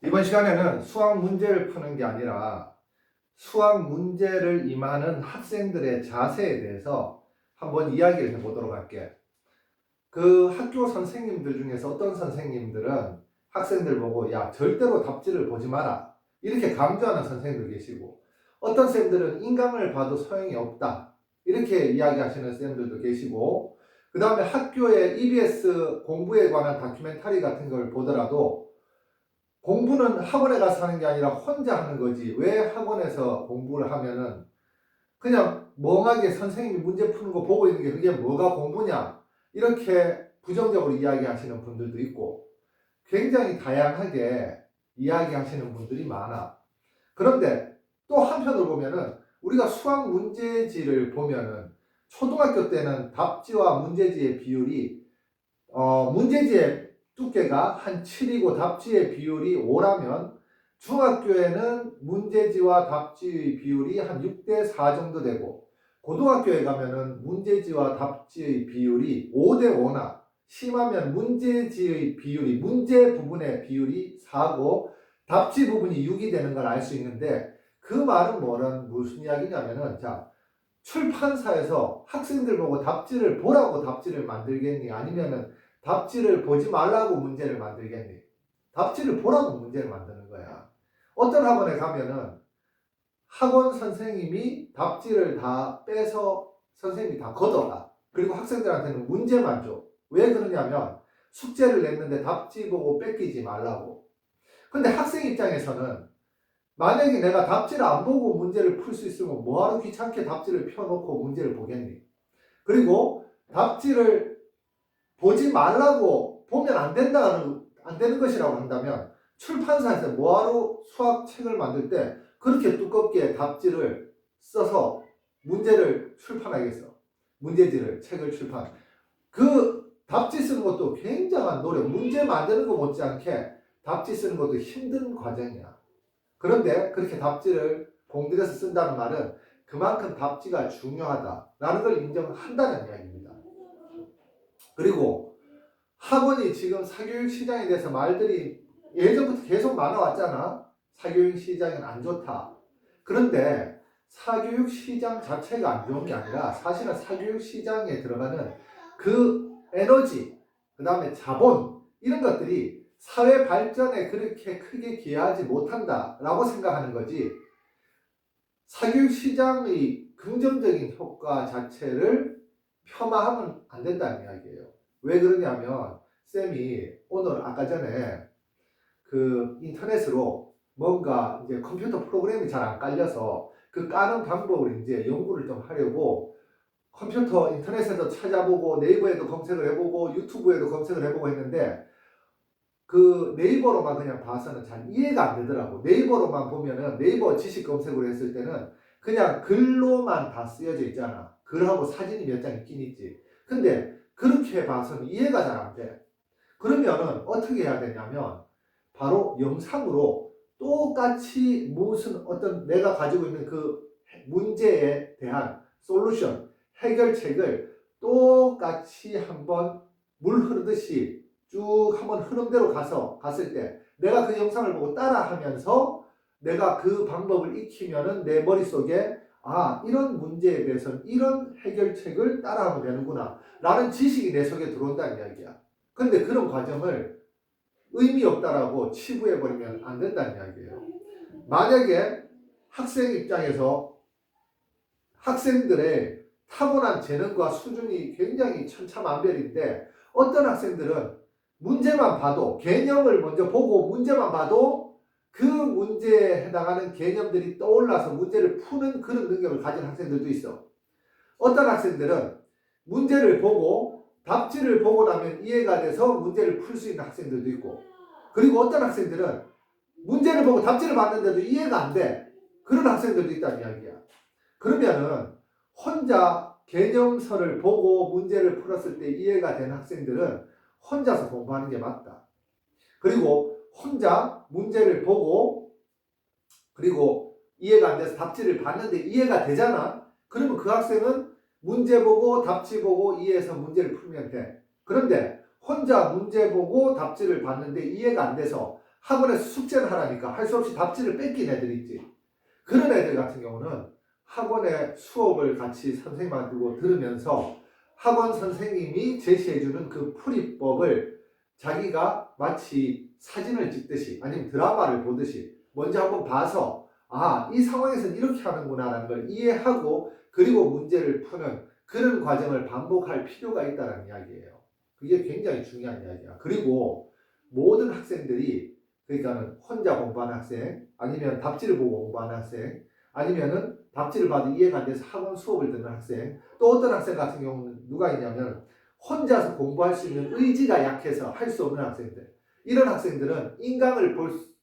이번 시간에는 수학 문제를 푸는 게 아니라 수학 문제를 임하는 학생들의 자세에 대해서 한번 이야기를 해보도록 할게. 그 학교 선생님들 중에서 어떤 선생님들은 학생들 보고 야 절대로 답지를 보지 마라 이렇게 강조하는 선생님도 계시고, 어떤 쌤들은 인강을 봐도 소용이 없다 이렇게 이야기하시는 쌤들도 계시고, 그 다음에 학교의 EBS 공부에 관한 다큐멘터리 같은 걸 보더라도 공부는 학원에 가서 하는 게 아니라 혼자 하는 거지, 왜 학원에서 공부를 하면은 그냥 멍하게 선생님이 문제 푸는 거 보고 있는 게 그게 뭐가 공부냐 이렇게 부정적으로 이야기하시는 분들도 있고, 굉장히 다양하게 이야기하시는 분들이 많아. 그런데 또 한편으로 보면은 우리가 수학 문제지를 보면은 초등학교 때는 답지와 문제지의 비율이 문제지의 두께가 한 7이고 답지의 비율이 5라면 중학교에는 문제지와 답지의 비율이 한 6대4 정도 되고, 고등학교에 가면은 문제지와 답지의 비율이 5대5나 심하면 문제지의 비율이, 문제 부분의 비율이 4고 답지 부분이 6이 되는 걸 알 수 있는데, 그 말은 무슨 이야기냐면은, 자, 출판사에서 학생들 보고 답지를 보라고 답지를 만들겠니? 아니면은 답지를 보지 말라고 문제를 만들겠니? 답지를 보라고 문제를 만드는 거야. 어떤 학원에 가면은 학원 선생님이 답지를 다 빼서 선생님이 다 걷어가. 그리고 학생들한테는 문제만 줘. 왜 그러냐면 숙제를 냈는데 답지 보고 뺏기지 말라고. 근데 학생 입장에서는 만약에 내가 답지를 안 보고 문제를 풀 수 있으면 뭐하러 귀찮게 답지를 펴놓고 문제를 보겠니? 그리고 답지를 보지 말라고, 보면 안 되는 것이라고 한다면 출판사에서 뭐하러 수학책을 만들 때 그렇게 두껍게 답지를 써서 문제를 출판하겠어? 문제지를, 책을 출판. 그 답지 쓰는 것도 굉장한 노력, 문제 만드는 거 못지않게 답지 쓰는 것도 힘든 과정이야. 그런데 그렇게 답지를 공들여서 쓴다는 말은 그만큼 답지가 중요하다라는 걸 인정한다는 이야기입니다. 그리고 학원이 지금 사교육 시장에 대해서 말들이 예전부터 계속 많아왔잖아. 사교육 시장은 안 좋다. 그런데 사교육 시장 자체가 안 좋은 게 아니라 사실은 사교육 시장에 들어가는 그 에너지, 그 다음에 자본, 이런 것들이 사회 발전에 그렇게 크게 기여하지 못한다라고 생각하는 거지, 사교육 시장의 긍정적인 효과 자체를 폄하하면 안 된다는 이야기예요. 왜 그러냐면 쌤이 오늘 아까 전에 그 인터넷으로 뭔가 이제 컴퓨터 프로그램이 잘 안 깔려서 그 까는 방법을 이제 연구를 좀 하려고 컴퓨터 인터넷에도 찾아보고 네이버에도 검색을 해보고 유튜브에도 검색을 해보고 했는데, 그 네이버로만 그냥 봐서는 잘 이해가 안 되더라고. 네이버로만 보면은, 네이버 지식 검색을 했을 때는 그냥 글로만 다 쓰여져 있잖아. 글하고 사진이 몇 장 있긴 있지. 근데 그렇게 봐서는 이해가 잘 안 돼. 그러면은 어떻게 해야 되냐면 바로 영상으로 똑같이 무슨 어떤 내가 가지고 있는 그 문제에 대한 솔루션, 해결책을 똑같이 한번 물 흐르듯이 쭉 한번 흐름대로 갔을 때 내가 그 영상을 보고 따라하면서 내가 그 방법을 익히면은 내 머릿속에 이런 문제에 대해서는 이런 해결책을 따라하면 되는구나 라는 지식이 내 속에 들어온다는 이야기야. 근데 그런 과정을 의미 없다라고 치부해버리면 안 된다는 이야기예요. 만약에 학생 입장에서 학생들의 타고난 재능과 수준이 굉장히 천차만별인데, 어떤 학생들은 문제만 봐도, 개념을 먼저 보고 문제만 봐도 그 문제에 해당하는 개념들이 떠올라서 문제를 푸는 그런 능력을 가진 학생들도 있어. 어떤 학생들은 문제를 보고 답지를 보고 나면 이해가 돼서 문제를 풀 수 있는 학생들도 있고, 그리고 어떤 학생들은 문제를 보고 답지를 봤는데도 이해가 안 돼. 그런 학생들도 있다는 이야기야. 그러면은 혼자 개념서를 보고 문제를 풀었을 때 이해가 된 학생들은 혼자서 공부하는 게 맞다. 그리고 혼자 문제를 보고 그리고 이해가 안 돼서 답지를 봤는데 이해가 되잖아. 그러면 그 학생은 문제 보고 답지 보고 이해해서 문제를 풀면 돼. 그런데 혼자 문제 보고 답지를 봤는데 이해가 안 돼서 학원에서 숙제를 하라니까 할 수 없이 답지를 뺏긴 애들 있지. 그런 애들 같은 경우는 학원에 수업을 같이 선생님한테 두고 들으면서 학원 선생님이 제시해주는 그 풀이법을 자기가 마치 사진을 찍듯이 아니면 드라마를 보듯이 먼저 한번 봐서 아, 이 상황에서는 이렇게 하는구나 라는 걸 이해하고 그리고 문제를 푸는 그런 과정을 반복할 필요가 있다는 이야기예요. 그게 굉장히 중요한 이야기야. 그리고 모든 학생들이 그러니까는 혼자 공부하는 학생 아니면 답지를 보고 공부하는 학생 아니면은 답지를 봐도 이해가 안 돼서 학원 수업을 듣는 학생 또 어떤 학생 같은 경우는 누가 있냐면 혼자서 공부할 수 있는 의지가 약해서 할 수 없는 학생들 이런 학생들은 인강을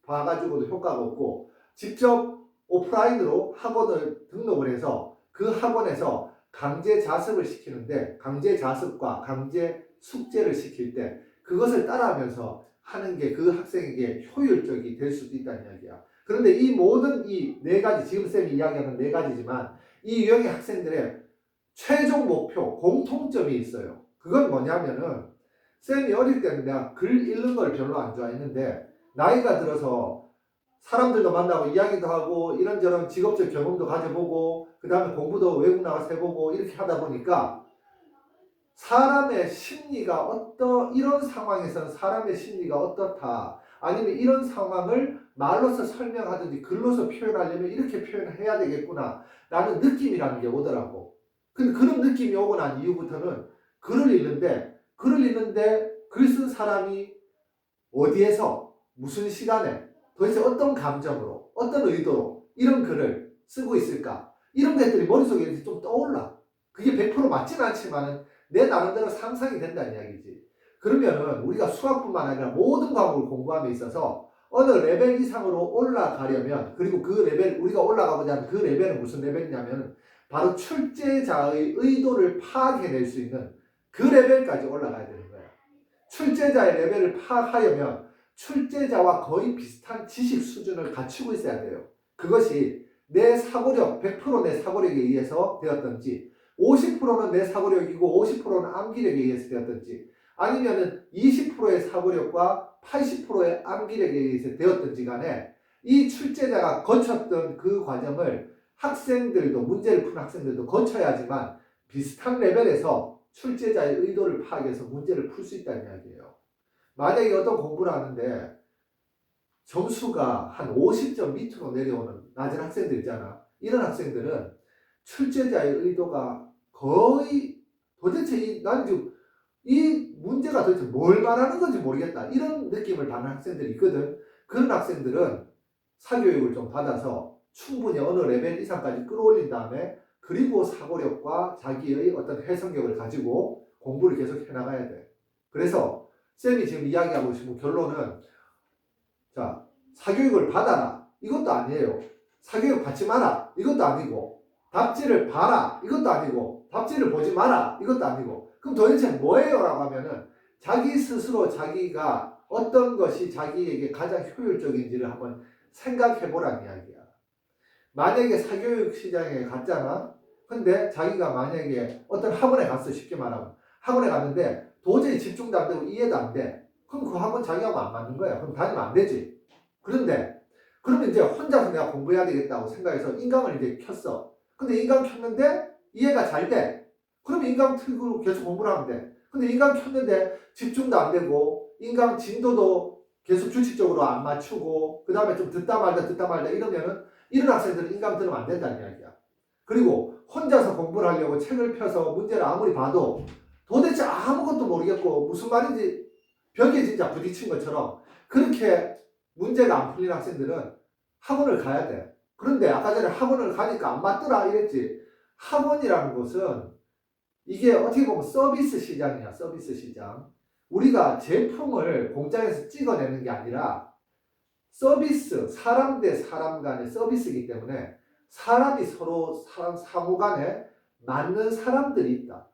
봐가지고도 효과가 없고 직접 오프라인으로 학원을 등록을 해서 그 학원에서 강제 자습을 시키는데 강제 자습과 강제 숙제를 시킬 때 그것을 따라하면서 하는 게 그 학생에게 효율적이 될 수도 있다는 이야기야. 그런데 이 모든 이 네 가지 지금 쌤이 이야기하는 네 가지지만 이 유형의 학생들의 최종 목표 공통점이 있어요. 그건 뭐냐면은 쌤이 어릴 때는 내가 글 읽는 걸 별로 안 좋아했는데 나이가 들어서 사람들도 만나고 이야기도 하고 이런저런 직업적 경험도 가져보고 그 다음에 공부도 외국 나가서 해보고 이렇게 하다 보니까 사람의 심리가 이런 상황에서는 사람의 심리가 어떻다 아니면 이런 상황을 말로서 설명하든지 글로서 표현하려면 이렇게 표현해야 되겠구나 라는 느낌이라는 게 오더라고. 근데 그런 느낌이 오고 난 이후부터는 글을 읽는데 글 쓴 사람이 어디에서 무슨 시간에 도대체 어떤 감정으로 어떤 의도로 이런 글을 쓰고 있을까 이런 것들이 머릿속에 이렇게 좀 떠올라. 그게 100% 맞지는 않지만 내 나름대로 상상이 된다는 이야기지. 그러면은 우리가 수학뿐만 아니라 모든 과목을 공부함에 있어서 어느 레벨 이상으로 올라가려면 그리고 그 레벨 우리가 올라가고자 하는 그 레벨은 무슨 레벨이냐면 바로 출제자의 의도를 파악해낼 수 있는 그 레벨까지 올라가야 되는 거야. 출제자의 레벨을 파악하려면 출제자와 거의 비슷한 지식 수준을 갖추고 있어야 돼요. 그것이 내 사고력, 100% 내 사고력에 의해서 되었던지 50%는 내 사고력이고 50%는 암기력에 의해서 되었던지 아니면은 20%의 사고력과 80%의 암기력에 의해서 되었던지 간에 이 출제자가 거쳤던 그 과정을 학생들도 문제를 푸는 학생들도 거쳐야지만 비슷한 레벨에서 출제자의 의도를 파악해서 문제를 풀 수 있다는 이야기예요. 만약에 어떤 공부를 하는데 점수가 한 50점 밑으로 내려오는 낮은 학생들 있잖아. 이런 학생들은 출제자의 의도가 거의 도대체 나는 지금 이 문제가 도대체 뭘 말하는 건지 모르겠다. 이런 느낌을 받는 학생들이 있거든. 그런 학생들은 사교육을 좀 받아서 충분히 어느 레벨 이상까지 끌어올린 다음에 그리고 사고력과 자기의 어떤 해석력을 가지고 공부를 계속 해나가야 돼. 그래서 쌤이 지금 이야기하고 싶은 결론은 자, 사교육을 받아라. 이것도 아니에요. 사교육 받지 마라. 이것도 아니고 답지를 봐라. 이것도 아니고 답지를 보지 마라. 이것도 아니고 그럼 도대체 뭐예요? 라고 하면은 자기 스스로 자기가 어떤 것이 자기에게 가장 효율적인지를 한번 생각해 보라는 이야기야. 만약에 사교육 시장에 갔잖아. 근데 자기가 만약에 어떤 학원에 갔어. 쉽게 말하면 학원에 갔는데 도저히 집중도 안 되고 이해도 안 돼. 그럼 그 학원 자기하고 안 맞는 거야. 그럼 다니면 안 되지. 그러면 이제 혼자서 내가 공부해야 되겠다고 생각해서 인강을 이제 켰어. 근데 인강 켰는데 이해가 잘 돼. 그러면 인강 틀고 계속 공부를 하면 돼. 근데 인강 켰는데 집중도 안 되고 인강 진도도 계속 규칙적으로 안 맞추고 그 다음에 좀 듣다 말다 이러면은 이런 학생들은 인강 들으면 안 된다는 이야기야. 그리고 혼자서 공부를 하려고 책을 펴서 문제를 아무리 봐도 도대체 아무것도 모르겠고 무슨 말인지 벽에 진짜 부딪힌 것처럼 그렇게 문제가 안 풀린 학생들은 학원을 가야 돼. 그런데 아까 전에 학원을 가니까 안 맞더라 이랬지. 학원이라는 것은 이게 어떻게 보면 서비스 시장이야. 서비스 시장. 우리가 제품을 공장에서 찍어내는 게 아니라 서비스, 사람 대 사람 간의 서비스이기 때문에 사람이 서로 상호 간에 맞는 사람들이 있다.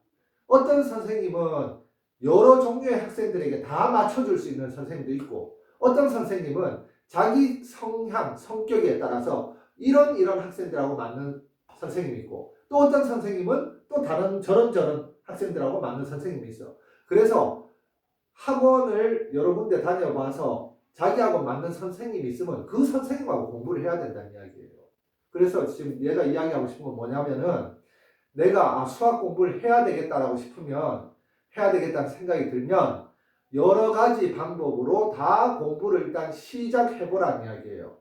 어떤 선생님은 여러 종류의 학생들에게 다 맞춰줄 수 있는 선생님도 있고 어떤 선생님은 자기 성향, 성격에 따라서 이런 학생들하고 맞는 선생님이 있고 또 어떤 선생님은 또 다른 저런 학생들하고 맞는 선생님이 있어. 그래서 학원을 여러 군데 다녀봐서 자기하고 맞는 선생님이 있으면 그 선생님하고 공부를 해야 된다는 이야기예요. 그래서 지금 얘가 이야기하고 싶은 건 뭐냐면은 내가 수학 공부를 해야 되겠다라고 싶으면 해야 되겠다는 생각이 들면 여러 가지 방법으로 다 공부를 일단 시작해보라는 이야기예요.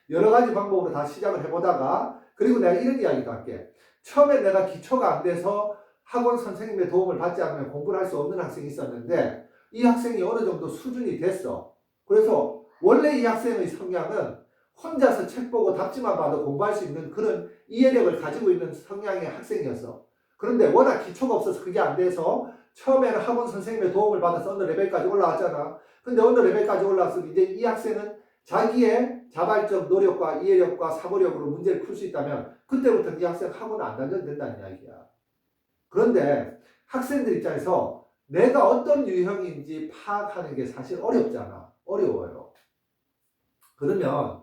여러 가지 방법으로 다 시작을 해보다가 그리고 내가 이런 이야기도 할게. 처음에 내가 기초가 안 돼서 학원 선생님의 도움을 받지 않으면 공부를 할 수 없는 학생이 있었는데 이 학생이 어느 정도 수준이 됐어. 그래서 원래 이 학생의 성향은 혼자서 책 보고 답지만 봐도 공부할 수 있는 그런 이해력을 가지고 있는 성향의 학생이었어. 그런데 워낙 기초가 없어서 그게 안 돼서 처음에는 학원 선생님의 도움을 받아서 어느 레벨까지 올라왔잖아. 근데 어느 레벨까지 올라왔을 때 이제 이 학생은 자기의 자발적 노력과 이해력과 사고력으로 문제를 풀 수 있다면 그때부터 이 학생 학원을 안 다녀도 된다는 이야기야. 그런데 학생들 입장에서 내가 어떤 유형인지 파악하는 게 사실 어렵잖아. 어려워요. 그러면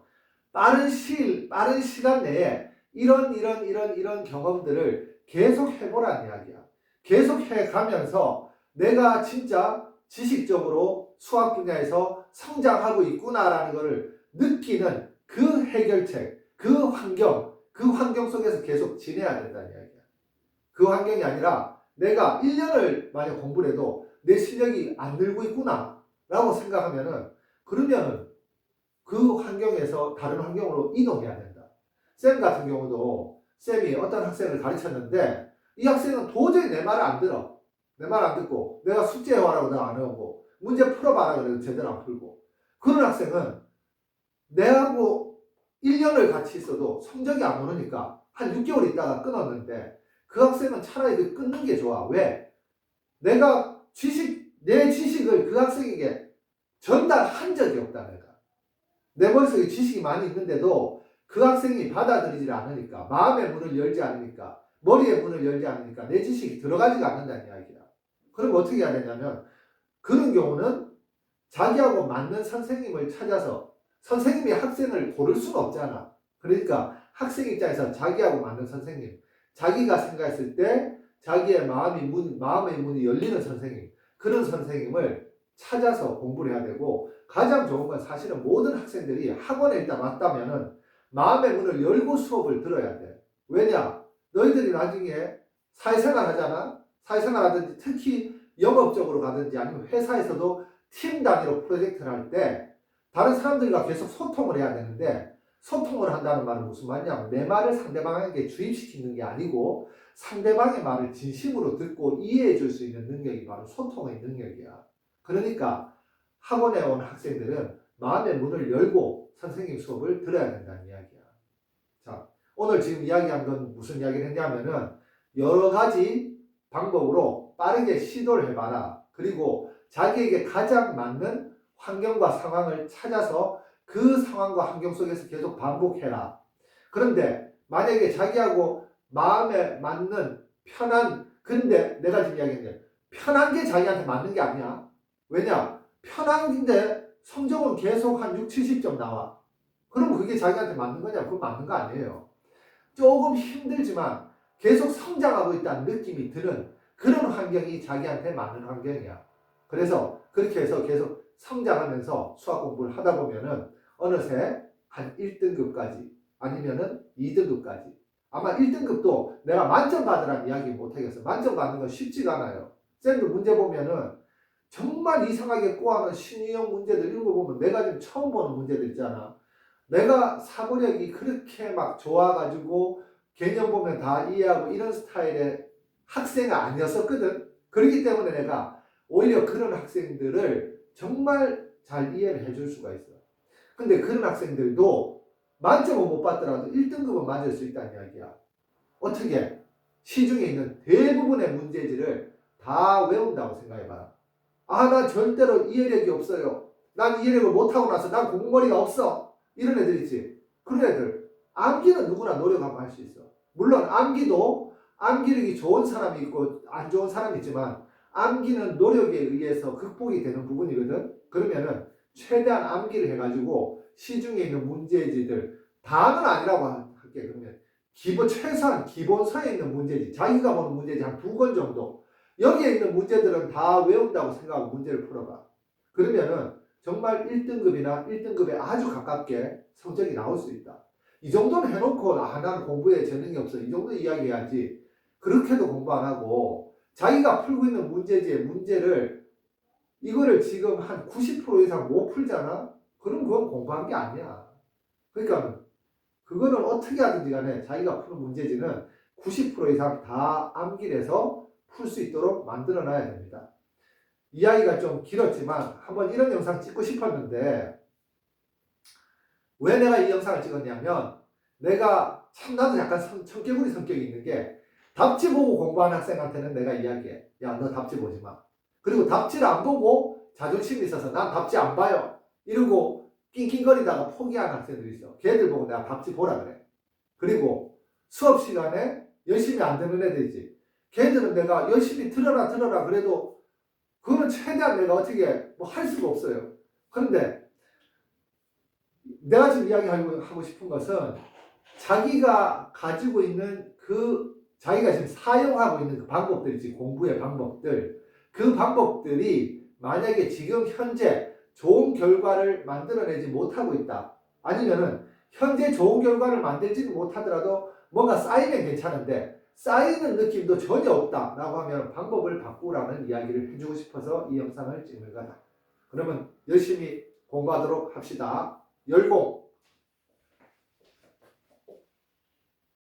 빠른 시간 내에 이런 경험들을 계속 해보라는 이야기야. 계속 해가면서 내가 진짜 지식적으로 수학 분야에서 성장하고 있구나라는 것을 느끼는 그 해결책, 그 환경 속에서 계속 지내야 된다는 이야기야. 그 환경이 아니라 내가 1년을 만약 공부를 해도 내 실력이 안 늘고 있구나 라고 생각하면은 그러면은 그 환경에서 다른 환경으로 이동해야 된다. 쌤 같은 경우도 쌤이 어떤 학생을 가르쳤는데 이 학생은 도저히 내 말을 안 들어. 내 말 안 듣고 내가 숙제해와라고 내가 안 해오고 문제 풀어봐라 그래도 제대로 안 풀고 그런 학생은 내하고 1년을 같이 있어도 성적이 안 오르니까 한 6개월 있다가 끊었는데 그 학생은 차라리 끊는 게 좋아. 왜? 내가 내 지식을 그 학생에게 전달한 적이 없다 내가. 내 머릿속에 지식이 많이 있는데도 그 학생이 받아들이질 않으니까 마음의 문을 열지 않으니까 머리의 문을 열지 않으니까 내 지식이 들어가지가 않는다는 이야기야. 그럼 어떻게 해야 되냐면 그런 경우는 자기하고 맞는 선생님을 찾아서 선생님이 학생을 고를 수는 없잖아. 그러니까 학생 입장에서 자기하고 맞는 선생님 자기가 생각했을 때 자기의 마음의 문이 열리는 선생님 그런 선생님을 찾아서 공부를 해야 되고 가장 좋은 건 사실은 모든 학생들이 학원에 일단 왔다면은 마음의 문을 열고 수업을 들어야 돼. 왜냐? 너희들이 나중에 사회생활 하잖아? 사회생활 하든지 특히 영업적으로 가든지 아니면 회사에서도 팀 단위로 프로젝트를 할 때 다른 사람들과 계속 소통을 해야 되는데 소통을 한다는 말은 무슨 말이냐면 내 말을 상대방에게 주입시키는 게 아니고 상대방의 말을 진심으로 듣고 이해해 줄 수 있는 능력이 바로 소통의 능력이야. 그러니까 학원에 온 학생들은 마음의 문을 열고 선생님 수업을 들어야 된다는 이야기야. 자, 오늘 지금 이야기한 건 무슨 이야기를 했냐면은 여러 가지 방법으로 빠르게 시도를 해봐라. 그리고 자기에게 가장 맞는 환경과 상황을 찾아서 그 상황과 환경 속에서 계속 반복해라. 그런데 만약에 자기하고 마음에 맞는 근데 내가 지금 이야기했는데 편한 게 자기한테 맞는 게 아니야. 왜냐? 편한데 성적은 계속 한 6, 70점 나와. 그러면 그게 자기한테 맞는 거냐? 그건 맞는 거 아니에요. 조금 힘들지만 계속 성장하고 있다는 느낌이 드는 그런 환경이 자기한테 맞는 환경이야. 그래서 그렇게 해서 계속 성장하면서 수학 공부를 하다 보면은 어느새 한 1등급까지 아니면은 2등급까지 아마 1등급도 내가 만점 받으라는 이야기 못하겠어. 만점 받는 건 쉽지가 않아요. 쌤도 문제 보면은 정말 이상하게 꼬아는 신유형 문제들 이런 거 보면 내가 지금 처음 보는 문제들 있잖아. 내가 사고력이 그렇게 막 좋아가지고 개념 보면 다 이해하고 이런 스타일의 학생이 아니었었거든. 그렇기 때문에 내가 오히려 그런 학생들을 정말 잘 이해를 해줄 수가 있어. 근데 그런 학생들도 만점은 못 받더라도 1등급은 맞을 수 있다는 이야기야. 어떻게? 시중에 있는 대부분의 문제지를 다 외운다고 생각해봐라. 나 절대로 이해력이 없어요. 난 이해력을 못하고 나서 난 공부머리가 없어. 이런 애들 있지. 그런 애들. 암기는 누구나 노력하면 할 수 있어. 물론 암기력이 좋은 사람이 있고 안 좋은 사람이 있지만 암기는 노력에 의해서 극복이 되는 부분이거든. 그러면은 최대한 암기를 해가지고 시중에 있는 문제지들 다는 아니라고 할게. 그러면 최소한 기본서에 있는 문제지 자기가 보는 문제지 한 2권 정도 여기에 있는 문제들은 다 외운다고 생각하고 문제를 풀어봐. 그러면은 정말 1등급이나 1등급에 아주 가깝게 성적이 나올 수 있다. 이 정도는 해놓고 나는 공부에 재능이 없어. 이 정도 이야기해야지. 그렇게도 공부 안 하고 자기가 풀고 있는 문제지의 문제를 이거를 지금 한 90% 이상 못 풀잖아? 그럼 그건 공부한 게 아니야. 그러니까 그거는 어떻게 하든지 간에 자기가 푸는 문제지는 90% 이상 다 암기해서 풀 수 있도록 만들어 놔야 됩니다. 이야기가 좀 길었지만 한번 이런 영상 찍고 싶었는데 왜 내가 이 영상을 찍었냐면 내가 참 나도 약간 청개구리 성격이 있는 게 답지 보고 공부하는 학생한테는 내가 이야기해. 야, 너 답지 보지 마. 그리고 답지를 안 보고 자존심이 있어서 난 답지 안 봐요. 이러고 낑낑거리다가 포기하는 학생들이 있어. 걔들 보고 내가 답지 보라 그래. 그리고 수업 시간에 열심히 안 듣는 애들이지. 걔들은 내가 열심히 들어라 그래도 그거는 최대한 내가 어떻게 뭐 할 수가 없어요. 그런데 내가 지금 이야기하고 싶은 것은 자기가 가지고 있는 자기가 지금 사용하고 있는 그 방법들이지, 공부의 방법들. 그 방법들이 만약에 지금 현재 좋은 결과를 만들어내지 못하고 있다. 아니면은 현재 좋은 결과를 만들지는 못하더라도 뭔가 쌓이면 괜찮은데 쌓이는 느낌도 전혀 없다 라고 하면 방법을 바꾸라는 이야기를 해주고 싶어서 이 영상을 찍는 거다. 그러면 열심히 공부하도록 합시다. 열공!